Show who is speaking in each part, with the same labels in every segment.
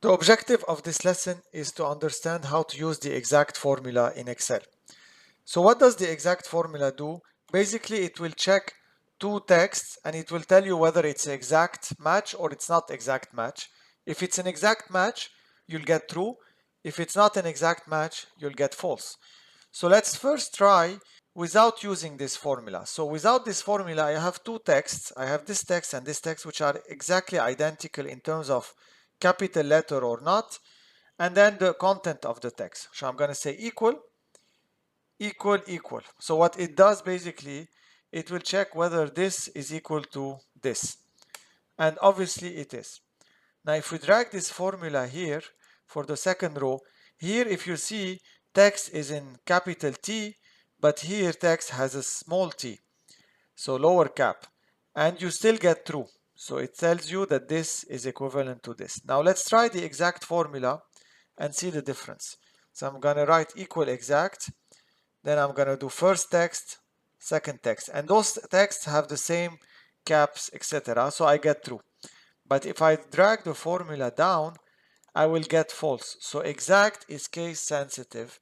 Speaker 1: The objective of this lesson is to understand how to use the exact formula in Excel. So what does the exact formula do? Basically, it will check two texts and it will tell you whether it's an exact match or it's not exact match. If it's an exact match, you'll get true. If it's not an exact match, you'll get false. So let's first try without using this formula. So without this formula, I have two texts. I have this text and this text, which are exactly identical in terms of capital letter or not, and then the content of the text. So I'm going to say equal, equal, equal. So what it does basically, it will check whether this is equal to this. And obviously it is. Now if we drag this formula here for the second row, here if you see text is in capital T, but here text has a small t, so lower cap, and you still get true. So it tells you that this is equivalent to this. Now let's try the exact formula and see the difference. So I'm going to write equal exact, then I'm going to do first text, second text, and those texts have the same caps, etc. So I get true. But if I drag the formula down, I will get false. So exact is case sensitive.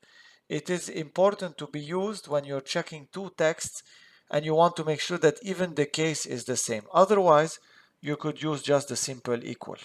Speaker 1: It is important to be used when you're checking two texts and you want to make sure that even the case is the same. Otherwise, you could use just the simple equal.